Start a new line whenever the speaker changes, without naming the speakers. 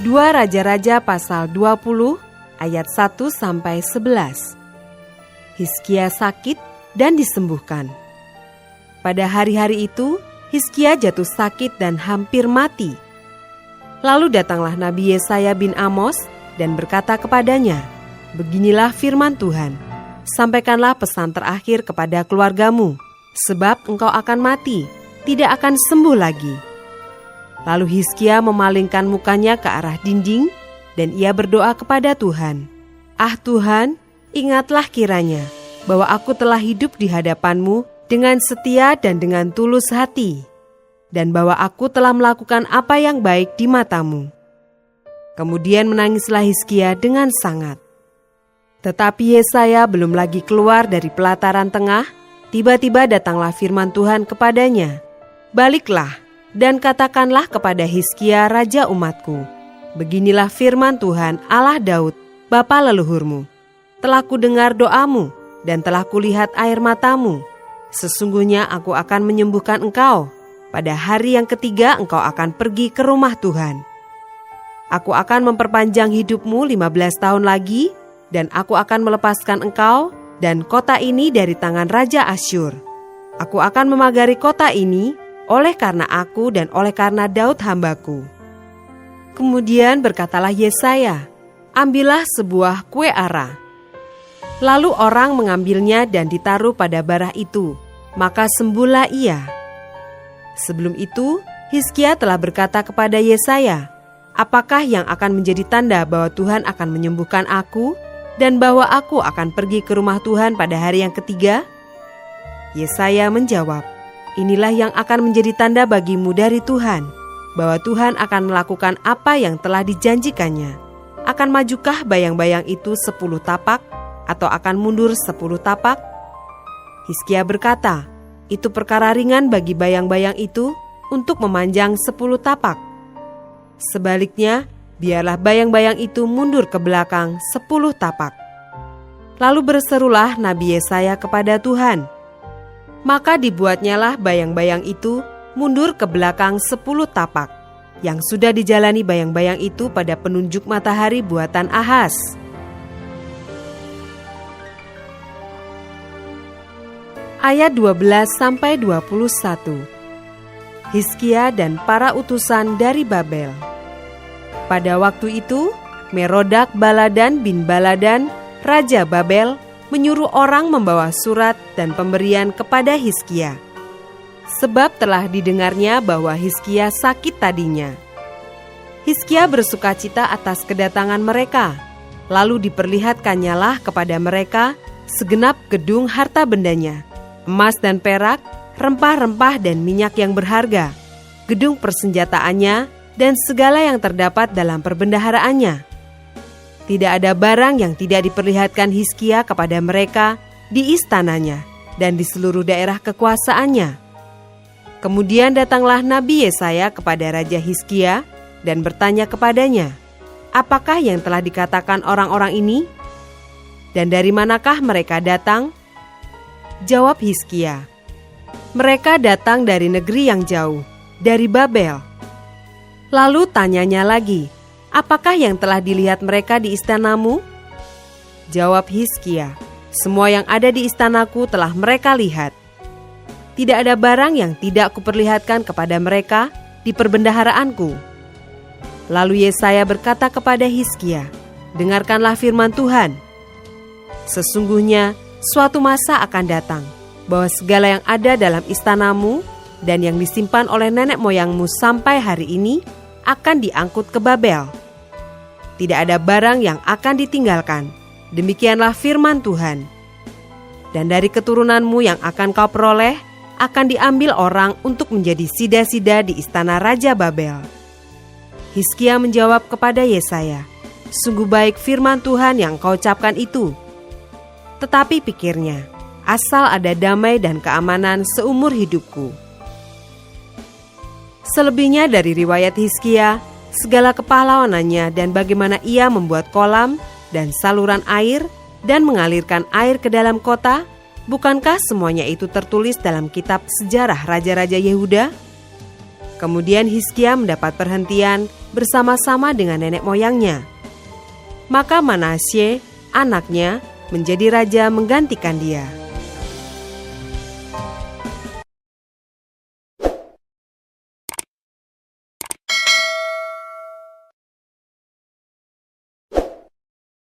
2 Raja-Raja pasal 20 ayat 1-11. Hizkia sakit dan disembuhkan. Pada hari-hari itu, Hizkia jatuh sakit dan hampir mati. Lalu datanglah Nabi Yesaya bin Amos dan berkata kepadanya, "Beginilah firman Tuhan, sampaikanlah pesan terakhir kepada keluargamu, sebab engkau akan mati, tidak akan sembuh lagi." Lalu Hizkia memalingkan mukanya ke arah dinding, dan ia berdoa kepada Tuhan, "Ah Tuhan, ingatlah kiranya bahwa aku telah hidup di hadapan-Mu dengan setia dan dengan tulus hati, dan bahwa aku telah melakukan apa yang baik di mata-Mu." Kemudian menangislah Hizkia dengan sangat. Tetapi Yesaya belum lagi keluar dari pelataran tengah, tiba-tiba datanglah firman Tuhan kepadanya, "Baliklah dan katakanlah kepada Hizkia raja umatku, beginilah firman Tuhan Allah Daud, bapa leluhurmu. Telah kudengar doamu dan telah kulihat air matamu. Sesungguhnya aku akan menyembuhkan engkau. Pada hari yang ketiga engkau akan pergi ke rumah Tuhan. Aku akan memperpanjang hidupmu 15 tahun lagi, dan aku akan melepaskan engkau dan kota ini dari tangan Raja Asyur. Aku akan memagari kota ini oleh karena aku dan oleh karena Daud hambaku." Kemudian berkatalah Yesaya, "Ambillah sebuah kue ara." Lalu orang mengambilnya dan ditaruh pada barah itu, maka sembuhlah ia. Sebelum itu, Hizkia telah berkata kepada Yesaya, "Apakah yang akan menjadi tanda bahwa Tuhan akan menyembuhkan aku dan bahwa aku akan pergi ke rumah Tuhan pada hari yang ketiga?" Yesaya menjawab, "Inilah yang akan menjadi tanda bagimu dari Tuhan, bahwa Tuhan akan melakukan apa yang telah dijanjikannya. Akan majukah bayang-bayang itu 10 tapak, atau akan mundur 10 tapak?" Hizkia berkata, "Itu perkara ringan bagi bayang-bayang itu untuk memanjang 10 tapak. Sebaliknya, biarlah bayang-bayang itu mundur ke belakang 10 tapak." Lalu berserulah Nabi Yesaya kepada Tuhan. Maka dibuatnyalah bayang-bayang itu mundur ke belakang 10 tapak, yang sudah dijalani bayang-bayang itu pada penunjuk matahari buatan Ahaz. Ayat 12-21. Hizkia dan para utusan dari Babel. Pada waktu itu, Merodak Baladan bin Baladan, Raja Babel, menyuruh orang membawa surat dan pemberian kepada Hizkia, sebab telah didengarnya bahwa Hizkia sakit tadinya. Hizkia bersukacita atas kedatangan mereka, lalu diperlihatkannyalah kepada mereka segenap gedung harta bendanya, emas dan perak, rempah-rempah dan minyak yang berharga, gedung persenjataannya, dan segala yang terdapat dalam perbendaharaannya. Tidak ada barang yang tidak diperlihatkan Hizkia kepada mereka di istananya dan di seluruh daerah kekuasaannya. Kemudian datanglah Nabi Yesaya kepada Raja Hizkia dan bertanya kepadanya, "Apakah yang telah dikatakan orang-orang ini? Dan dari manakah mereka datang?" Jawab Hizkia, "Mereka datang dari negeri yang jauh, dari Babel." Lalu tanyanya lagi, "Apakah yang telah dilihat mereka di istanamu?" Jawab Hizkia, "Semua yang ada di istanaku telah mereka lihat. Tidak ada barang yang tidak kuperlihatkan kepada mereka di perbendaharaanku." Lalu Yesaya berkata kepada Hizkia, "Dengarkanlah firman Tuhan. Sesungguhnya suatu masa akan datang, bahwa segala yang ada dalam istanamu dan yang disimpan oleh nenek moyangmu sampai hari ini akan diangkut ke Babel. Tidak ada barang yang akan ditinggalkan. Demikianlah firman Tuhan. Dan dari keturunanmu yang akan kau peroleh akan diambil orang untuk menjadi sida-sida di istana Raja Babel." Hizkia menjawab kepada Yesaya, "Sungguh baik firman Tuhan yang kau ucapkan itu. Tetapi pikirnya, asal ada damai dan keamanan seumur hidupku." Selebihnya dari riwayat Hizkia, segala kepahlawanannya dan bagaimana ia membuat kolam dan saluran air dan mengalirkan air ke dalam kota, bukankah semuanya itu tertulis dalam kitab sejarah Raja-Raja Yehuda? Kemudian Hizkia mendapat perhentian bersama-sama dengan nenek moyangnya. Maka Manasye, anaknya, menjadi raja menggantikan dia.